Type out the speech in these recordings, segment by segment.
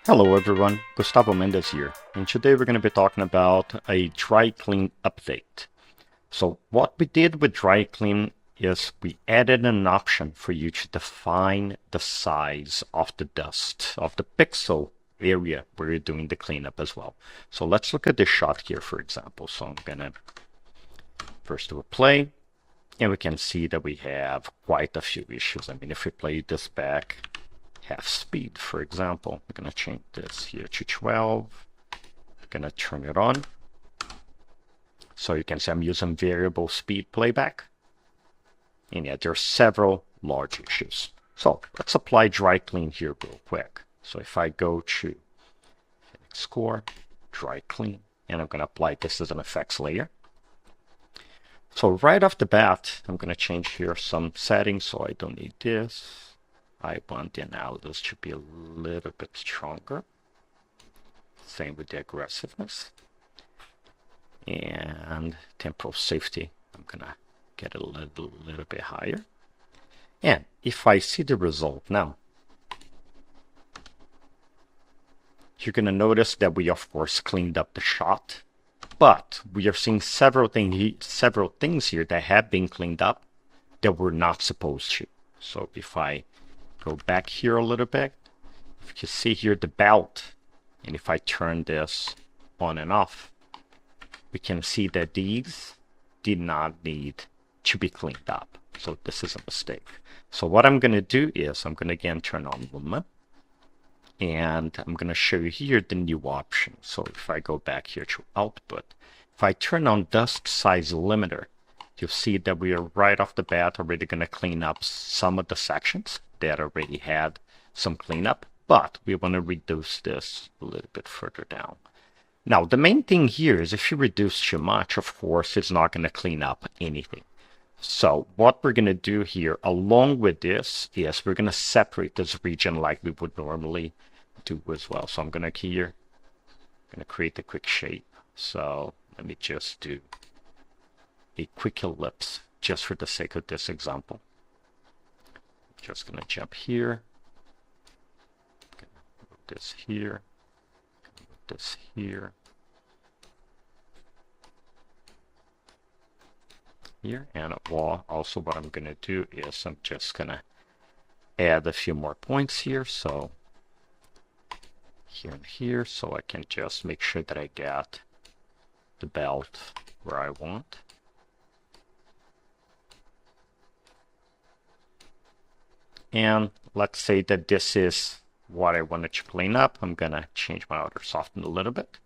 Hello everyone, Gustavo Mendes here, and today we're going to be talking about a dry clean update. So what we did with dry clean is we added an option for you to define the size of the dust, of the pixel area where you're doing the cleanup as well. So let's look at this shot here, for example. So I'm going to first do a play, and we can see that we have quite a few issues. I mean, if we play this back, half speed, for example. I'm going to change this here to 12. I'm going to turn it on. So you can see I'm using variable speed playback. And yeah, there are several large issues. So let's apply dry clean here real quick. So if I go to score, dry clean, and I'm going to apply this as an effects layer. So right off the bat, I'm going to change here some settings, so I don't need this. I want the analysis to be a little bit stronger. Same with the aggressiveness. And temporal safety, I'm gonna get a little bit higher. And if I see the result now, you're gonna notice that we of course cleaned up the shot, but we are seeing several things here that have been cleaned up that we're not supposed to. So if I go back here a little bit, if you see here the belt, and if I turn this on and off, we can see that these did not need to be cleaned up. So this is a mistake. So what I'm going to do is I'm going to again turn on Luma, and I'm going to show you here the new option. So if I go back here to output, if I turn on dust size limiter, you'll see that we are right off the bat already going to clean up some of the sections that already had some cleanup, but we want to reduce this a little bit further down. Now, the main thing here is if you reduce too much, of course, it's not going to clean up anything. So what we're going to do here, along with this, is we're going to separate this region like we would normally do as well. So I'm going to here, I'm going to create a quick shape. So let me just do a quick ellipse just for the sake of this example. Just going to jump here, move this here, move this here, here, and also what I'm going to do is I'm just going to add a few more points here. So here and here, so I can just make sure that I get the belt where I want. And let's say that this is what I wanted to clean up. I'm going to change my outer soften a little bit.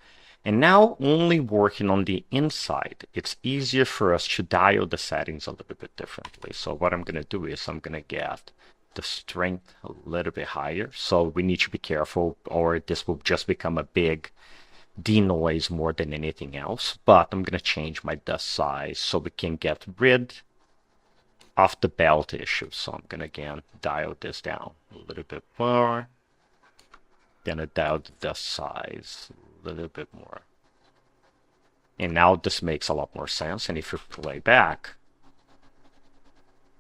And now only working on the inside, it's easier for us to dial the settings a little bit differently. So what I'm going to do is I'm going to get the strength a little bit higher. So we need to be careful or this will just become a big denoise more than anything else. But I'm going to change my dust size so we can get rid of the belt issue. So I'm going to again dial this down a little bit more. Then I dial the dust size a little bit more. And now this makes a lot more sense. And if you play back,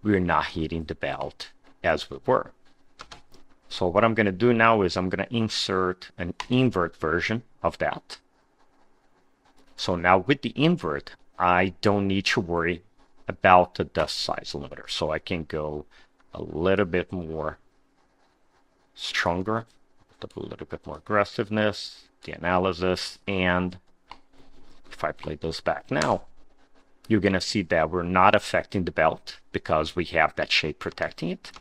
we're not hitting the belt as we were. So what I'm going to do now is I'm going to insert an invert version of that. So now with the invert, I don't need to worry about the dust size limiter. So I can go a little bit more stronger, with a little bit more aggressiveness, the analysis, and if I play this back now, you're going to see that we're not affecting the belt because we have that shape protecting it.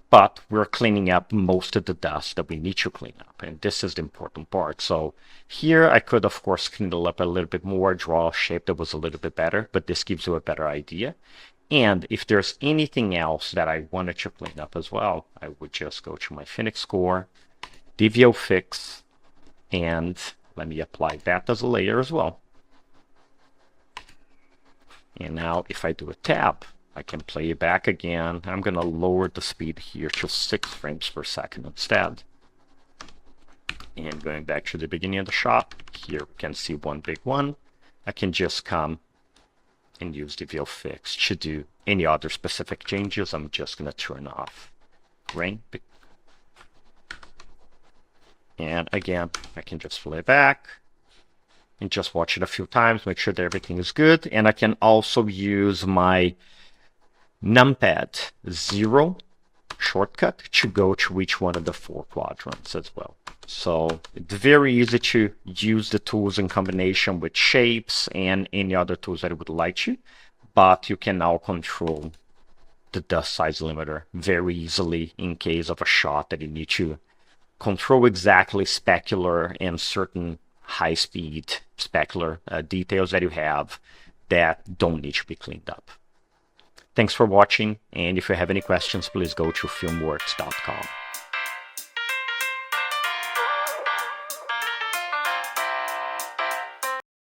But we're cleaning up most of the dust that we need to clean up, and this is the important part. So here I could of course clean it up a little bit more, draw a shape that was a little bit better, but this gives you a better idea. And if there's anything else that I wanted to clean up as well, I would just go to my Phoenix Score, DVO Fix, and let me apply that as a layer as well. And now if I do a tab, I can play it back again. I'm going to lower the speed here to 6 frames per second instead. And going back to the beginning of the shot, here we can see one big one. I can just come and use DVO Fix to do any other specific changes. I'm just going to turn off grain And again, I can just flip back and just watch it a few times, make sure that everything is good. And I can also use my numpad 0 shortcut to go to each one of the 4 quadrants as well. So it's very easy to use the tools in combination with shapes and any other tools that you would like to, but you can now control the dust size limiter very easily in case of a shot that you need to control exactly specular and certain high-speed specular details that you have that don't need to be cleaned up. Thanks for watching, and if you have any questions, please go to filmworks.com.